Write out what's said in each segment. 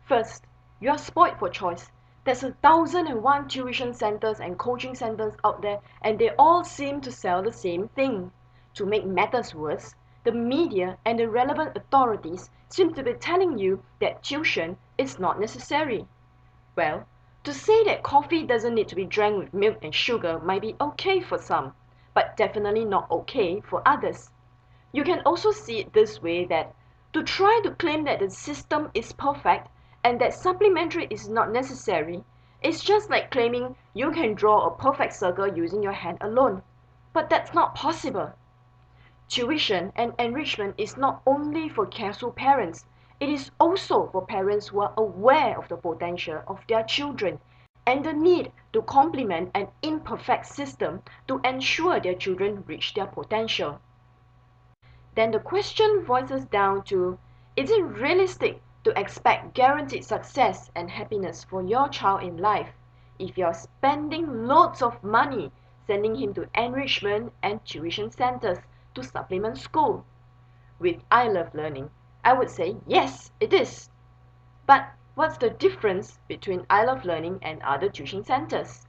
First, you are spoiled for choice. There's 1,001 tuition centers and coaching centers out there, and they all seem to sell the same thing. To make matters worse, the media and the relevant authorities seem to be telling you that tuition is not necessary. Well, to say that coffee doesn't need to be drank with milk and sugar might be okay for some, but definitely not okay for others. You can also see it this way, that to try to claim that the system is perfect and that supplementary is not necessary is just like claiming you can draw a perfect circle using your hand alone. But that's not possible. Tuition and enrichment is not only for kiasu parents, it is also for parents who are aware of the potential of their children and the need to complement an imperfect system to ensure their children reach their potential. Then the question voices down to, is it realistic to expect guaranteed success and happiness for your child in life if you're spending loads of money sending him to enrichment and tuition centers to supplement school? With I Love Learning, I would say yes, it is. But what's the difference between I Love Learning and other tuition centers?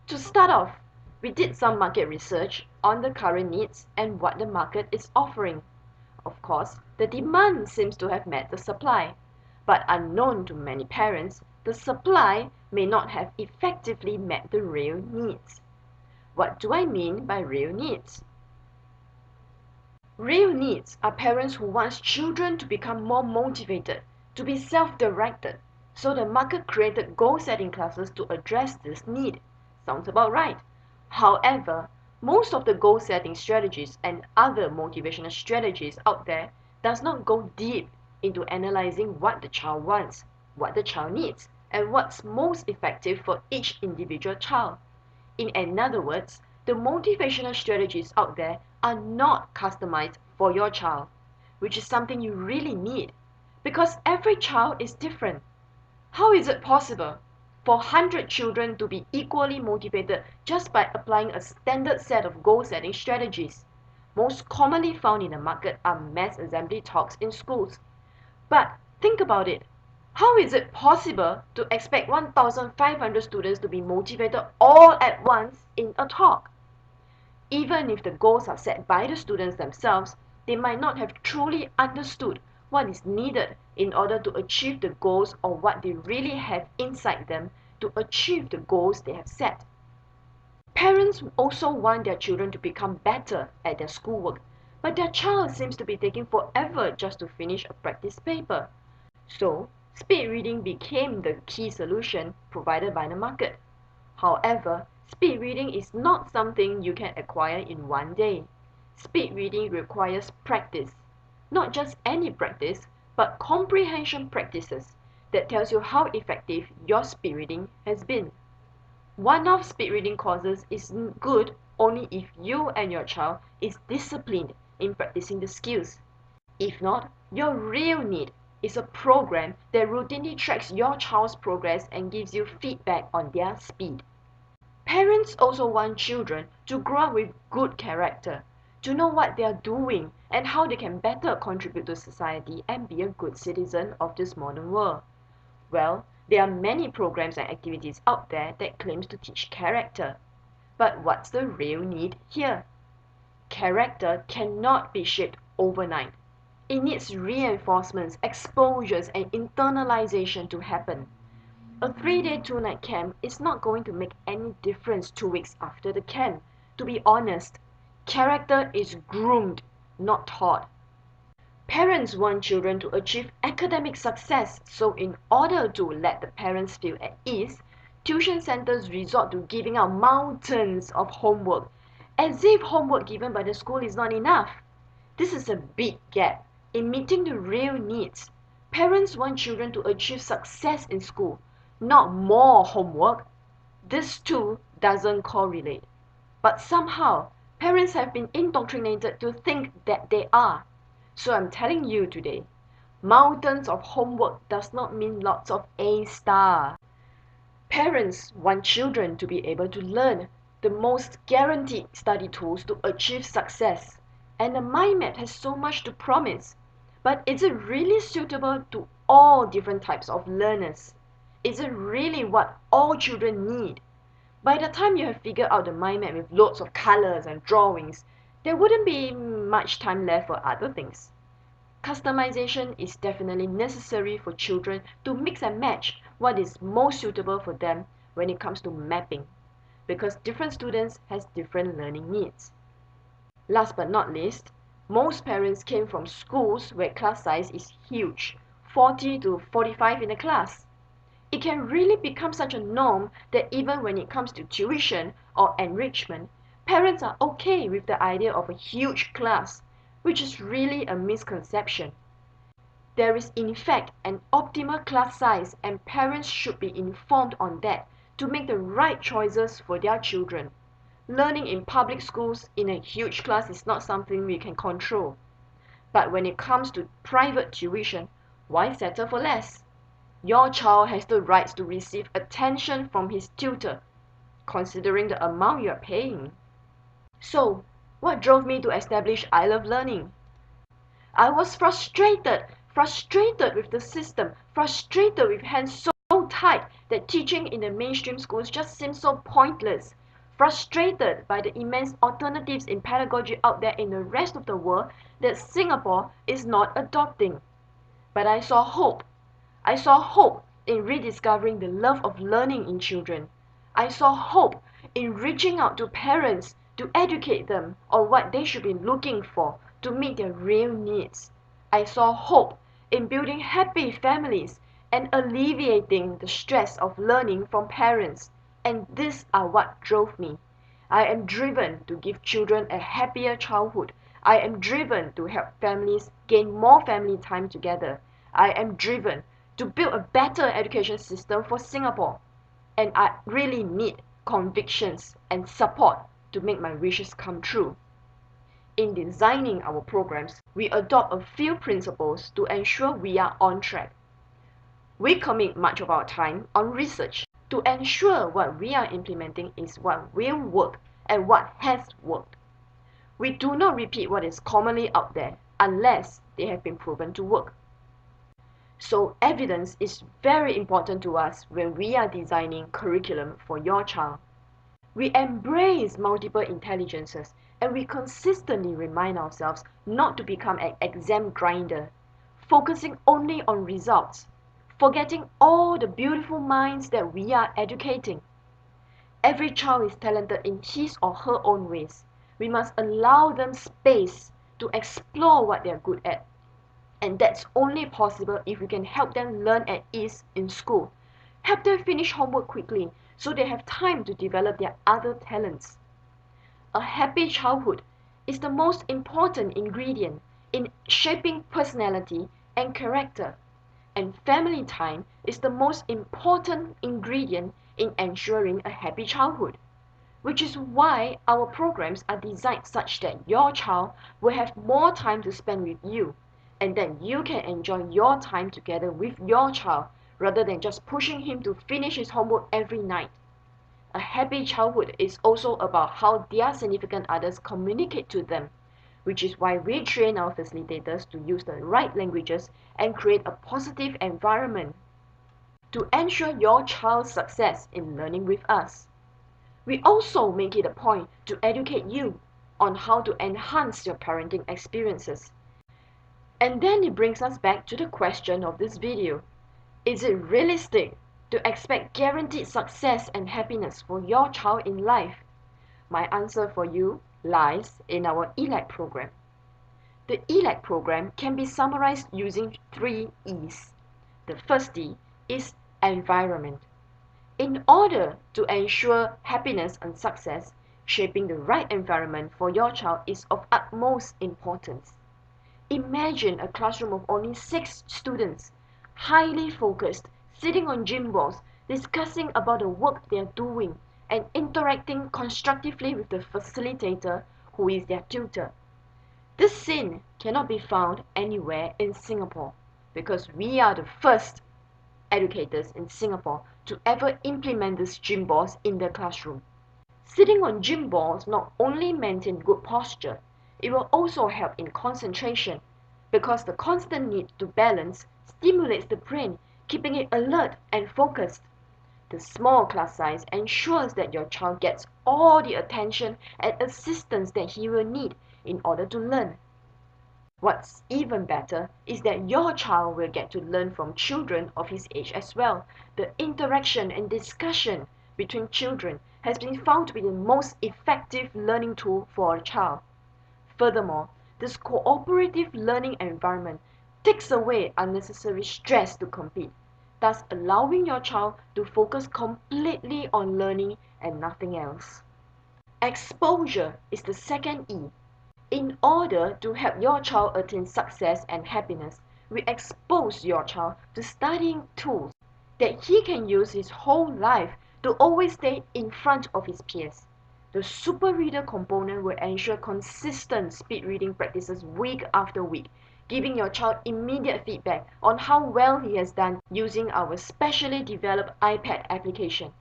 To start off, we did some market research on the current needs and what the market is offering. Of course, the demand seems to have met the supply, but unknown to many parents, the supply may not have effectively met the real needs. What do I mean by real needs? Real needs are parents who want children to become more motivated, to be self-directed, so the market created goal-setting classes to address this need. Sounds about right. However, most of the goal-setting strategies and other motivational strategies out there does not go deep into analyzing what the child wants, what the child needs, and what's most effective for each individual child. In other words, the motivational strategies out there are not customized for your child, which is something you really need, because every child is different. How is it possible for 100 children to be equally motivated just by applying a standard set of goal-setting strategies? Most commonly found in the market are mass assembly talks in schools. But think about it. How is it possible to expect 1,500 students to be motivated all at once in a talk? Even if the goals are set by the students themselves, they might not have truly understood what is needed in order to achieve the goals or what they really have inside them to achieve the goals they have set. Parents also want their children to become better at their schoolwork, but their child seems to be taking forever just to finish a practice paper. So, speed reading became the key solution provided by the market. However, speed reading is not something you can acquire in one day. Speed reading requires practice. Not just any practice, but comprehension practices that tells you how effective your speed reading has been. One-off speed reading courses is good only if you and your child is disciplined in practicing the skills. If not, your real need is a program that routinely tracks your child's progress and gives you feedback on their speed. Parents also want children to grow up with good character, to know what they are doing and how they can better contribute to society and be a good citizen of this modern world. Well, there are many programs and activities out there that claims to teach character. But what's the real need here? Character cannot be shaped overnight. It needs reinforcements, exposures, and internalization to happen. A 3-day 2-night camp is not going to make any difference 2 weeks after the camp. To be honest, character is groomed, not taught. Parents want children to achieve academic success, so in order to let the parents feel at ease, tuition centers resort to giving out mountains of homework, as if homework given by the school is not enough. This is a big gap in meeting the real needs. Parents want children to achieve success in school, not more homework. This too doesn't correlate. But somehow, parents have been indoctrinated to think that they are. So I'm telling you today, mountains of homework does not mean lots of A star. Parents want children to be able to learn the most guaranteed study tools to achieve success. And the mind map has so much to promise. But is it really suitable to all different types of learners? Is it really what all children need? By the time you have figured out the mind map with loads of colors and drawings, there wouldn't be much time left for other things. Customization is definitely necessary for children to mix and match what is most suitable for them when it comes to mapping, because different students has different learning needs. Last but not least, most parents came from schools where class size is huge, 40 to 45 in a class. It can really become such a norm that even when it comes to tuition or enrichment, parents are okay with the idea of a huge class, which is really a misconception. There is in fact an optimal class size, and parents should be informed on that to make the right choices for their children. Learning in public schools in a huge class is not something we can control. But when it comes to private tuition, why settle for less? Your child has the right to receive attention from his tutor, considering the amount you are paying. So, what drove me to establish I Love Learning? I was frustrated with the system, frustrated with hands so tight that teaching in the mainstream schools just seemed so pointless, frustrated by the immense alternatives in pedagogy out there in the rest of the world that Singapore is not adopting. But I saw hope. I saw hope in rediscovering the love of learning in children. I saw hope in reaching out to parents to educate them on what they should be looking for to meet their real needs. I saw hope in building happy families and alleviating the stress of learning from parents. And these are what drove me. I am driven to give children a happier childhood. I am driven to help families gain more family time together. I am driven to build a better education system for Singapore. And I really need convictions and support to make my wishes come true. In designing our programs, we adopt a few principles to ensure we are on track. We commit much of our time on research to ensure what we are implementing is what will work and what has worked. We do not repeat what is commonly out there unless they have been proven to work. So evidence is very important to us when we are designing curriculum for your child. We embrace multiple intelligences, and we consistently remind ourselves not to become an exam grinder, focusing only on results, forgetting all the beautiful minds that we are educating. Every child is talented in his or her own ways. We must allow them space to explore what they are good at. And that's only possible if we can help them learn at ease in school. Help them finish homework quickly so they have time to develop their other talents. A happy childhood is the most important ingredient in shaping personality and character. And family time is the most important ingredient in ensuring a happy childhood. Which is why our programs are designed such that your child will have more time to spend with you, and that you can enjoy your time together with your child rather than just pushing him to finish his homework every night. A happy childhood is also about how their significant others communicate to them, which is why we train our facilitators to use the right languages and create a positive environment to ensure your child's success in learning with us. We also make it a point to educate you on how to enhance your parenting experiences. And then it brings us back to the question of this video. Is it realistic to expect guaranteed success and happiness for your child in life? My answer for you lies in our ELAC program. The ELAC program can be summarized using 3 E's. The first E is environment. In order to ensure happiness and success, shaping the right environment for your child is of utmost importance. Imagine a classroom of only 6 students, highly focused, sitting on gym balls, discussing about the work they are doing, and interacting constructively with the facilitator who is their tutor. This scene cannot be found anywhere in Singapore because we are the first educators in Singapore to ever implement these gym balls in the classroom. Sitting on gym balls not only maintain good posture, it will also help in concentration because the constant need to balance stimulates the brain, keeping it alert and focused. The small class size ensures that your child gets all the attention and assistance that he will need in order to learn. What's even better is that your child will get to learn from children of his age as well. The interaction and discussion between children has been found to be the most effective learning tool for a child. Furthermore, this cooperative learning environment takes away unnecessary stress to compete, thus allowing your child to focus completely on learning and nothing else. Exposure is the second E. In order to help your child attain success and happiness, we expose your child to studying tools that he can use his whole life to always stay in front of his peers. The super reader component will ensure consistent speed reading practices week after week, giving your child immediate feedback on how well he has done using our specially developed iPad application.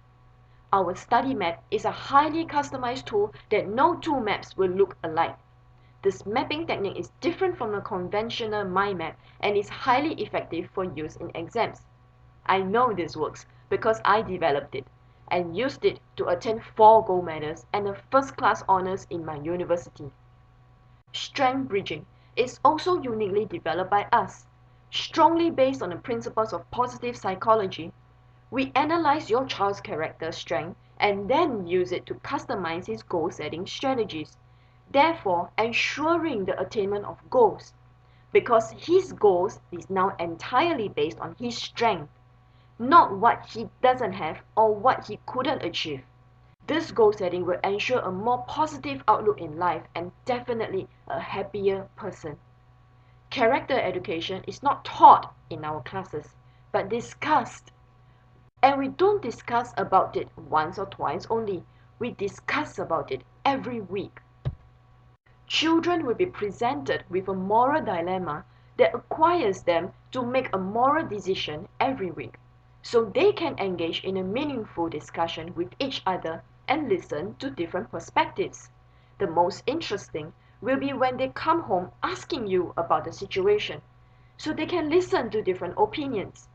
Our study map is a highly customized tool that no two maps will look alike. This mapping technique is different from the conventional mind map and is highly effective for use in exams. I know this works because I developed it and used it to attain 4 gold medals and a first-class honors in my university. Strength bridging is also uniquely developed by us. Strongly based on the principles of positive psychology, we analyze your child's character strength and then use it to customize his goal-setting strategies, therefore ensuring the attainment of goals, because his goals is now entirely based on his strength, not what he doesn't have or what he couldn't achieve. This goal setting will ensure a more positive outlook in life and definitely a happier person. Character education is not taught in our classes, but discussed. And we don't discuss about it once or twice only. We discuss about it every week. Children will be presented with a moral dilemma that requires them to make a moral decision every week, so they can engage in a meaningful discussion with each other and listen to different perspectives. The most interesting will be when they come home asking you about the situation, so they can listen to different opinions.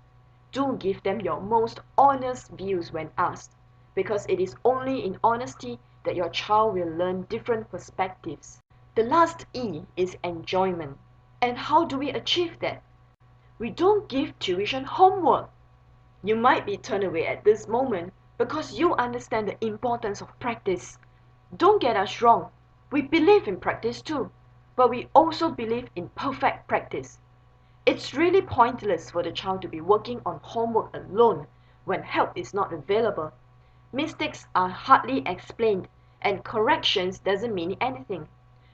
Do give them your most honest views when asked, because it is only in honesty that your child will learn different perspectives. The last E is enjoyment. And how do we achieve that? We don't give tuition homework. You might be turned away at this moment because you understand the importance of practice. Don't get us wrong. We believe in practice too, but we also believe in perfect practice. It's really pointless for the child to be working on homework alone when help is not available. Mistakes are hardly explained, and corrections doesn't mean anything,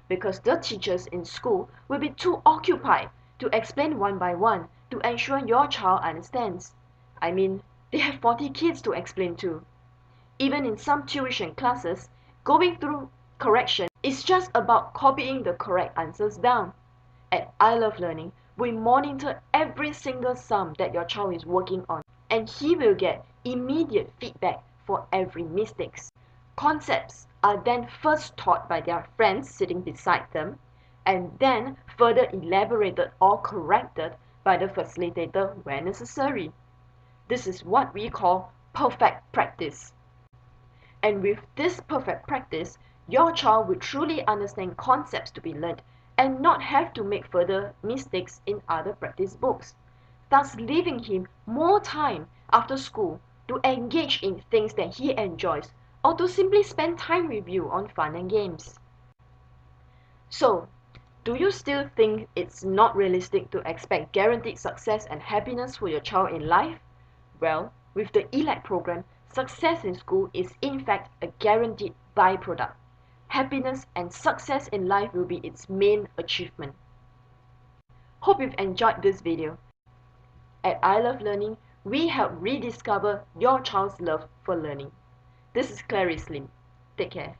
because the teachers in school will be too occupied to explain one by one to ensure your child understands. I mean, they have 40 kids to explain to. Even in some tuition classes, going through correction is just about copying the correct answers down. At I Love Learning, we monitor every single sum that your child is working on, and he will get immediate feedback for every mistake. Concepts are then first taught by their friends sitting beside them, and then further elaborated or corrected by the facilitator where necessary. This is what we call perfect practice. And with this perfect practice, your child will truly understand concepts to be learned and not have to make further mistakes in other practice books, thus leaving him more time after school to engage in things that he enjoys or to simply spend time with you on fun and games. So, do you still think it's not realistic to expect guaranteed success and happiness for your child in life? Well, with the ELAC program, success in school is in fact a guaranteed byproduct. Happiness and success in life will be its main achievement. Hope you've enjoyed this video. At I Love Learning, we help rediscover your child's love for learning. This is Clarice Lim. Take care.